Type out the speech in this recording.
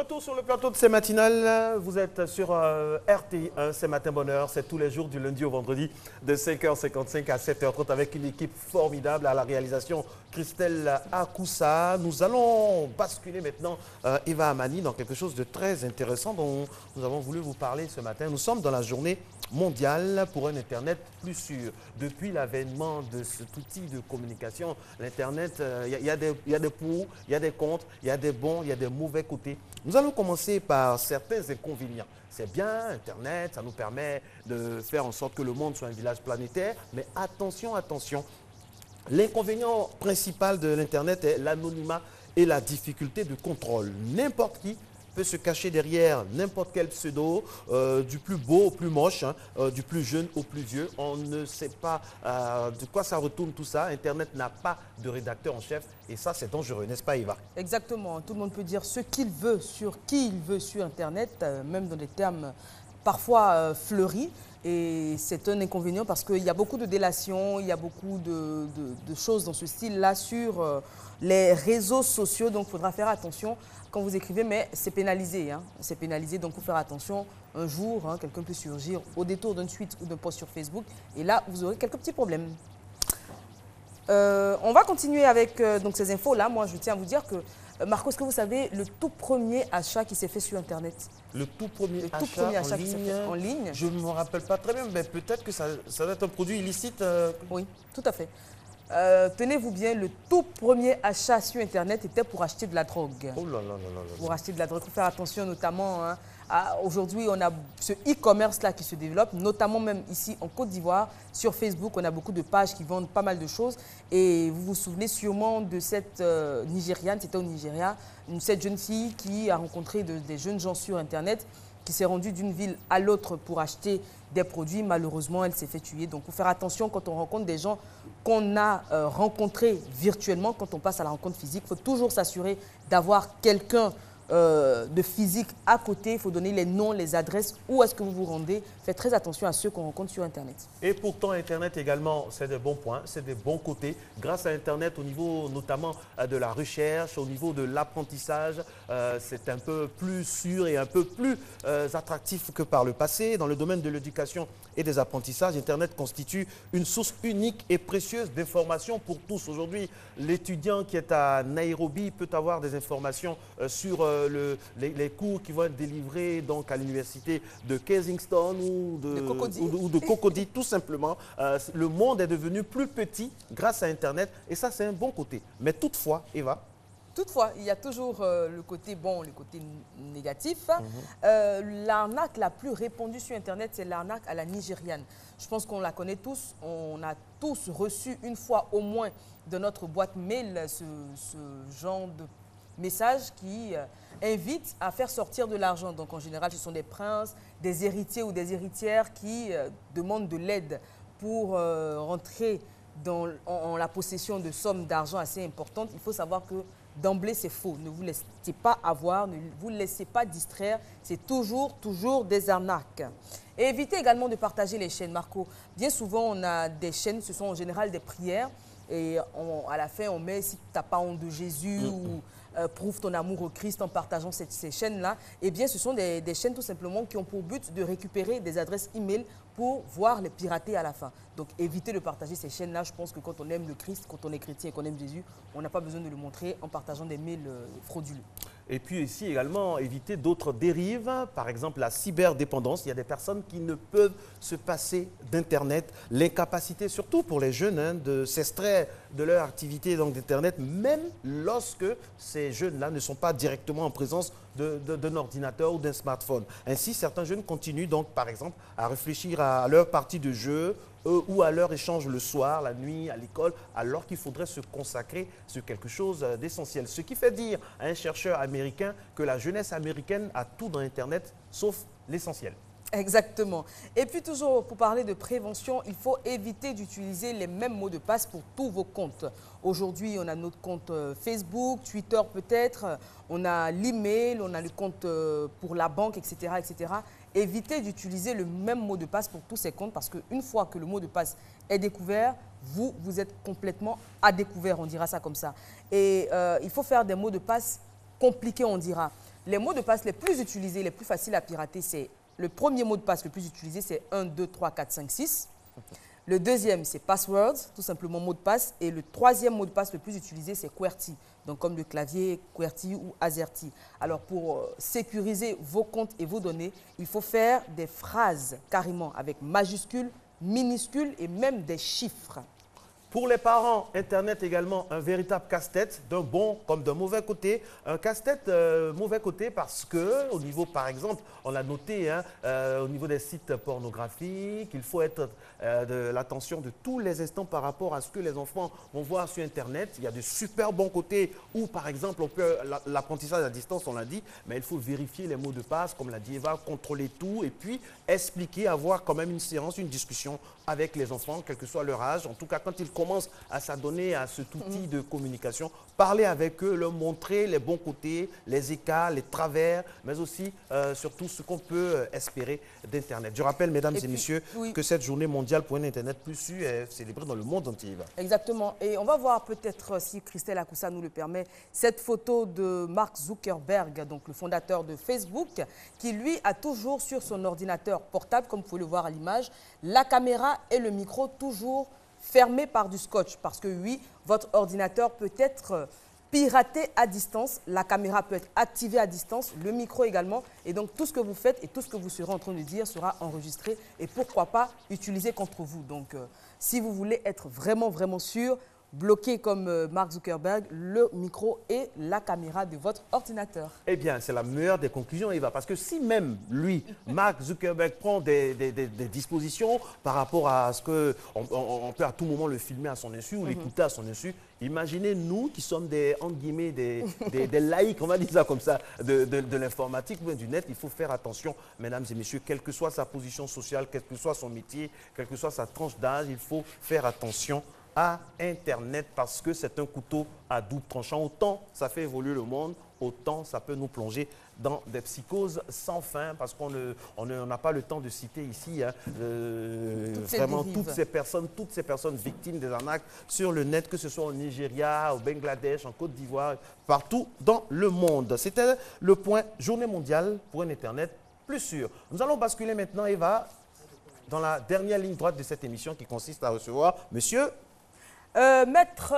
retour sur le plateau de ces matinales. Vous êtes sur RTI1, c'est Matin Bonheur. C'est tous les jours du lundi au vendredi de 5h55 à 7h30 avec une équipe formidable à la réalisation Christelle Akoussa. Nous allons basculer maintenant, Eva Amani, dans quelque chose de très intéressant dont nous avons voulu vous parler ce matin. Nous sommes dans la journée mondiale pour un Internet plus sûr. Depuis l'avènement de cet outil de communication, l'Internet, il y a des pour, il y a des contre, il y a des bons, il y a des mauvais côtés. Nous allons commencer par certains inconvénients. C'est bien, Internet, ça nous permet de faire en sorte que le monde soit un village planétaire, mais attention, attention. L'inconvénient principal de l'Internet est l'anonymat et la difficulté de contrôle. N'importe qui peut se cacher derrière n'importe quel pseudo, du plus beau au plus moche, hein, du plus jeune au plus vieux. On ne sait pas de quoi ça retourne tout ça. Internet n'a pas de rédacteur en chef et ça, c'est dangereux, n'est-ce pas, Eva? Exactement. Tout le monde peut dire ce qu'il veut sur qui il veut sur Internet, même dans des termes parfois fleuris. Et c'est un inconvénient parce qu'il y a beaucoup de délations, il y a beaucoup de choses dans ce style-là sur les réseaux sociaux. Donc, il faudra faire attention quand vous écrivez, mais c'est pénalisé. Hein. C'est pénalisé, donc il faut faire attention. Un jour, hein, quelqu'un peut surgir au détour d'un tweet ou d'un post sur Facebook. Et là, vous aurez quelques petits problèmes. On va continuer avec donc ces infos-là. Moi, je tiens à vous dire que, Marco, est-ce que vous savez le tout premier achat qui s'est fait sur Internet? Le tout premier achat qui s'est fait en ligne. Je ne me rappelle pas très bien, mais peut-être que ça doit être un produit illicite. Oui, tout à fait. Tenez-vous bien, le tout premier achat sur Internet était pour acheter de la drogue. Oh là là là là là. Pour acheter de la drogue, il faut faire attention notamment. Hein, aujourd'hui, on a ce e-commerce-là qui se développe, notamment même ici en Côte d'Ivoire. Sur Facebook, on a beaucoup de pages qui vendent pas mal de choses. Et vous vous souvenez sûrement de cette Nigériane, c'était au Nigeria, cette jeune fille qui a rencontré des jeunes gens sur Internet, qui s'est rendue d'une ville à l'autre pour acheter des produits. Malheureusement, elle s'est fait tuer. Donc, il faut faire attention quand on rencontre des gens qu'on a rencontrés virtuellement. Quand on passe à la rencontre physique, il faut toujours s'assurer d'avoir quelqu'un de physique à côté. Il faut donner les noms, les adresses, où est-ce que vous vous rendez. Faites très attention à ceux qu'on rencontre sur Internet. Et pourtant, Internet également, c'est des bons points, c'est des bons côtés. Grâce à Internet, au niveau notamment de la recherche, au niveau de l'apprentissage, c'est un peu plus sûr et un peu plus attractif que par le passé. Dans le domaine de l'éducation et des apprentissages, Internet constitue une source unique et précieuse d'informations pour tous. Aujourd'hui, l'étudiant qui est à Nairobi peut avoir des informations sur les cours qui vont être délivrés donc, à l'université de Kensington ou de Cocody, tout simplement. Le monde est devenu plus petit grâce à Internet et ça, c'est un bon côté. Mais toutefois, Eva, toutefois, il y a toujours le côté bon, le côté négatif. L'arnaque la plus répandue sur Internet, c'est l'arnaque à la nigériane. Je pense qu'on la connaît tous. On a tous reçu une fois au moins de notre boîte mail ce genre de message qui invite à faire sortir de l'argent. Donc en général, ce sont des princes, des héritiers ou des héritières qui demandent de l'aide pour rentrer en la possession de sommes d'argent assez importantes. Il faut savoir que d'emblée, c'est faux. Ne vous laissez pas avoir, ne vous laissez pas distraire. C'est toujours des arnaques. Et évitez également de partager les chaînes, Marco. Bien souvent, on a des chaînes, ce sont en général des prières. Et à la fin, on met « si tu n'as pas honte de Jésus » ou prouve ton amour au Christ en partageant ces chaînes-là. Eh bien, ce sont des chaînes tout simplement qui ont pour but de récupérer des adresses e-mail pour voir les pirater à la fin. Donc, évitez de partager ces chaînes-là. Je pense que quand on aime le Christ, quand on est chrétien et qu'on aime Jésus, on n'a pas besoin de le montrer en partageant des mails frauduleux. Et puis ici également, éviter d'autres dérives, par exemple la cyberdépendance. Il y a des personnes qui ne peuvent se passer d'Internet. L'incapacité, surtout pour les jeunes, hein, de s'extraire de leur activité d'Internet, même lorsque ces jeunes-là ne sont pas directement en présence d'un ordinateur ou d'un smartphone. Ainsi, certains jeunes continuent donc, par exemple, à réfléchir à leur partie de jeu ou à leur échange le soir, la nuit, à l'école, alors qu'il faudrait se consacrer sur quelque chose d'essentiel. Ce qui fait dire à un chercheur américain que la jeunesse américaine a tout dans Internet, sauf l'essentiel. Exactement. Et puis toujours pour parler de prévention, il faut éviter d'utiliser les mêmes mots de passe pour tous vos comptes. Aujourd'hui, on a notre compte Facebook, Twitter peut-être, on a l'email, on a le compte pour la banque, etc., etc. Évitez d'utiliser le même mot de passe pour tous ces comptes parce qu'une fois que le mot de passe est découvert, vous êtes complètement à découvert, on dira ça comme ça. Et il faut faire des mots de passe compliqués, on dira. Les mots de passe les plus utilisés, les plus faciles à pirater, c'est le premier mot de passe le plus utilisé, c'est 1, 2, 3, 4, 5, 6. Le deuxième, c'est passwords, tout simplement mot de passe. Et le troisième mot de passe le plus utilisé, c'est QWERTY. Donc comme le clavier QWERTY ou AZERTY. Alors pour sécuriser vos comptes et vos données, il faut faire des phrases carrément avec majuscules, minuscules et même des chiffres. Pour les parents, Internet également un véritable casse-tête, d'un bon comme d'un mauvais côté. Un casse-tête mauvais côté parce que, au niveau, par exemple, on l'a noté, hein, au niveau des sites pornographiques, il faut être de l'attention de tous les instants par rapport à ce que les enfants vont voir sur Internet. Il y a de super bons côtés où, par exemple, on peut l'apprentissage à distance, on l'a dit, mais il faut vérifier les mots de passe, comme l'a dit Eva, contrôler tout et puis expliquer, avoir quand même une séance, une discussion avec les enfants, quel que soit leur âge. En tout cas, quand ils commencent à s'adonner à cet outil de communication, parler avec eux, leur montrer les bons côtés, les écarts, les travers, mais aussi surtout ce qu'on peut espérer d'Internet. Je rappelle, mesdames et messieurs, que cette journée mondiale pour un Internet plus sûr est célébrée dans le monde entier. Exactement. Et on va voir peut-être, si Christelle Akoussa nous le permet, cette photo de Mark Zuckerberg, donc le fondateur de Facebook, qui lui a toujours sur son ordinateur portable, comme vous pouvez le voir à l'image, la caméra et le micro toujours fermés par du scotch. Parce que oui, votre ordinateur peut être piraté à distance, la caméra peut être activée à distance, le micro également. Et donc tout ce que vous faites et tout ce que vous serez en train de dire sera enregistré et pourquoi pas utilisé contre vous. Donc si vous voulez être vraiment sûr, bloquez comme Mark Zuckerberg le micro et la caméra de votre ordinateur. Eh bien, c'est la meilleure des conclusions, Eva, parce que si même lui, Mark Zuckerberg, prend des dispositions par rapport à ce qu'on peut à tout moment le filmer à son insu ou l'écouter à son insu, imaginez nous qui sommes des, entre guillemets, des laïcs, on va dire ça comme ça, de l'informatique ou du net. Il faut faire attention, mesdames et messieurs, quelle que soit sa position sociale, quel que soit son métier, quelle que soit sa tranche d'âge, il faut faire attention à Internet parce que c'est un couteau à double tranchant. Autant ça fait évoluer le monde, autant ça peut nous plonger dans des psychoses sans fin parce qu'on n'a pas le temps de citer ici hein, vraiment toutes ces personnes victimes des arnaques sur le net, que ce soit au Nigeria, au Bangladesh, en Côte d'Ivoire, partout dans le monde. C'était le point Journée mondiale pour un Internet plus sûr. Nous allons basculer maintenant, Eva, dans la dernière ligne droite de cette émission qui consiste à recevoir Monsieur... Maître